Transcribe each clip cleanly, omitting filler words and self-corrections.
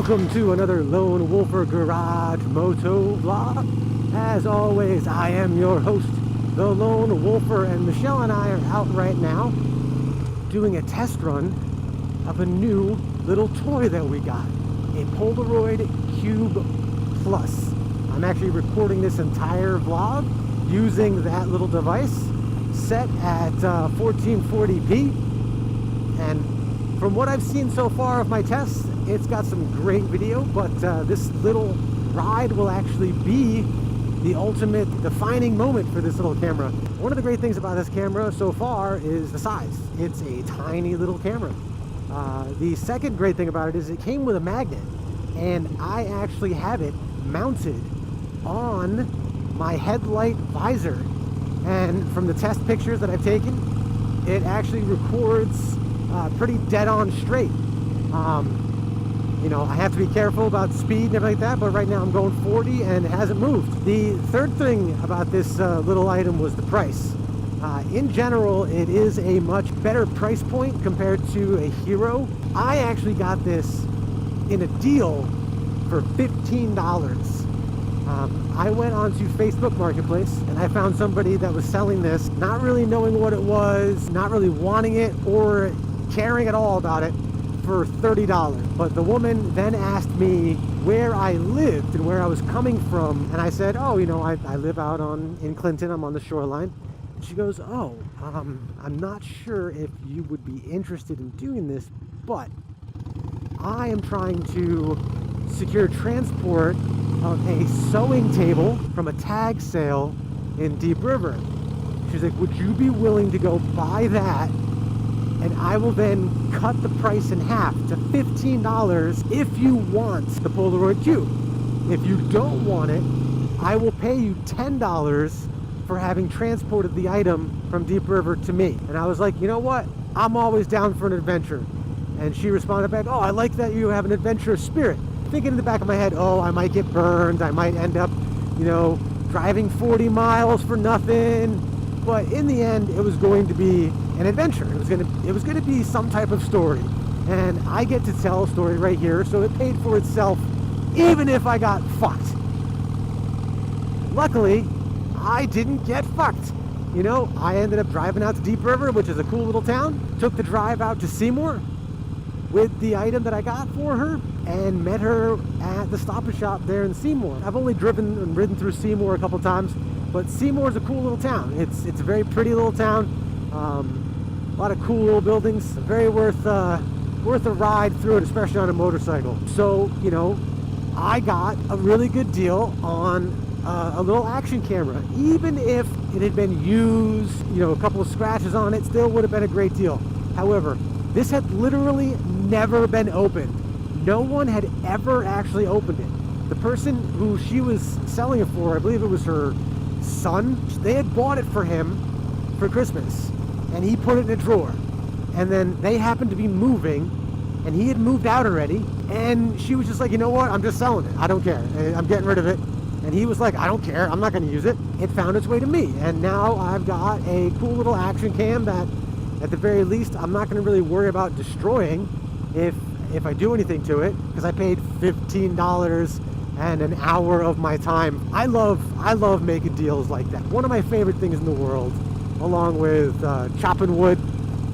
Welcome to another Lone Wolfer Garage Moto Vlog. As always, I am your host, the Lone Wolfer, and Michelle and I are out right now doing a test run of a new little toy that we got, a Polaroid Cube Plus. I'm actually recording this entire vlog using that little device set at 1440p, and from what I've seen so far of my tests, it's got some great video, but this little ride will actually be the ultimate defining moment for this little camera. One of the great things about this camera so far is the size. It's a tiny little camera. The second great thing about it is it came with a magnet, and I actually have it mounted on my headlight visor. And from the test pictures that I've taken, it actually records pretty dead on straight. You know, I have to be careful about speed and everything like that, but right now I'm going 40 and it hasn't moved. The third thing about this little item was the price. In general, it is a much better price point compared to a Hero. I actually got this in a deal for $15. I went onto Facebook Marketplace and I found somebody that was selling this, not really knowing what it was, not really wanting it or caring at all about it, for $30. But the woman then asked me where I lived and where I was coming from, and I said, oh, you know, I live out in Clinton. I'm on the shoreline. And she goes, oh, I'm not sure if you would be interested in doing this, but I am trying to secure transport of a sewing table from a tag sale in Deep River. She's like, would you be willing to go buy that, and I will then cut the price in half to $15 if you want the Polaroid Cube. If you don't want it, I will pay you $10 for having transported the item from Deep River to me. And I was like, you know what? I'm always down for an adventure. And she responded back, oh, I like that you have an adventurous spirit. Thinking in the back of my head, oh, I might get burned. I might end up, you know, driving 40 miles for nothing. But in the end, it was going to be an adventure. It was going to be some type of story, and I get to tell a story right here, so it paid for itself, even if I got fucked. Luckily, I didn't get fucked. You know, I ended up driving out to Deep River, which is a cool little town. Took the drive out to Seymour with the item that I got for her, and met her at the Stop and Shop there in Seymour. I've only driven and ridden through Seymour a couple times, but Seymour's a cool little town. It's a very pretty little town. A lot of cool little buildings. Very worth a ride through it, especially on a motorcycle. So, you know, I got a really good deal on a little action camera. Even if it had been used, you know, a couple of scratches on it, still would have been a great deal. However, this had literally never been opened. No one had ever actually opened it. The person who she was selling it for, I believe it was her son, they had bought it for him for Christmas, and he put it in a drawer, and then they happened to be moving, and he had moved out already, and she was just like, you know what, I'm just selling it, I don't care, I'm getting rid of it. And he was like, I don't care, I'm not going to use it. It found its way to me, and now I've got a cool little action cam that at the very least I'm not going to really worry about destroying if I do anything to it, because I paid $15 and an hour of my time. I love making deals like that. One of my favorite things in the world, along with chopping wood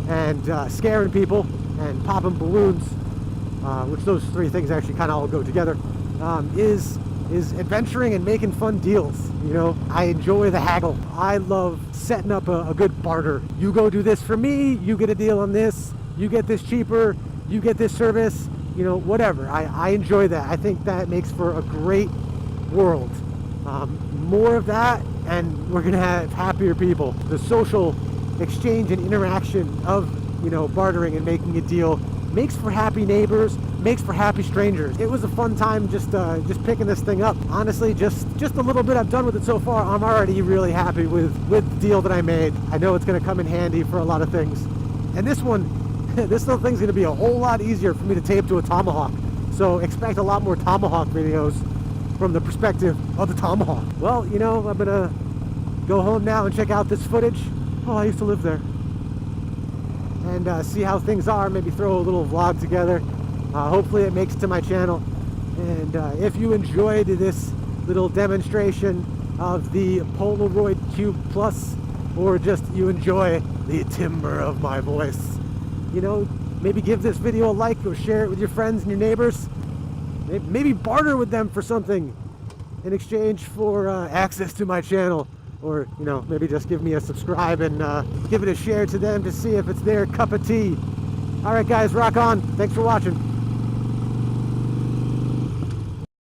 and scaring people and popping balloons, which those three things actually kind of all go together, is adventuring and making fun deals. You know, I enjoy the haggle. I love setting up a good barter. You go do this for me, you get a deal on this, you get this cheaper, you get this service, you know, whatever. I enjoy that. I think that makes for a great world. More of that, and we're gonna have happier people. The social exchange and interaction of, you know, bartering and making a deal makes for happy neighbors, makes for happy strangers. It was a fun time just picking this thing up. Honestly, just a little bit I've done with it so far, I'm already really happy with the deal that I made. I know it's gonna come in handy for a lot of things. And this one, this little thing's gonna be a whole lot easier for me to tape to a Tomahawk. So expect a lot more Tomahawk videos from the perspective of the Tomahawk. Well, you know, I'm gonna go home now and check out this footage. Oh, I used to live there. And see how things are, maybe throw a little vlog together. Hopefully it makes it to my channel. And if you enjoyed this little demonstration of the Polaroid Cube Plus, or just you enjoy the timbre of my voice, you know, maybe give this video a like or share it with your friends and your neighbors. Maybe barter with them for something in exchange for access to my channel, or, you know, maybe just give me a subscribe and give it a share to them to see if it's their cup of tea. All right, guys, rock on. Thanks for watching.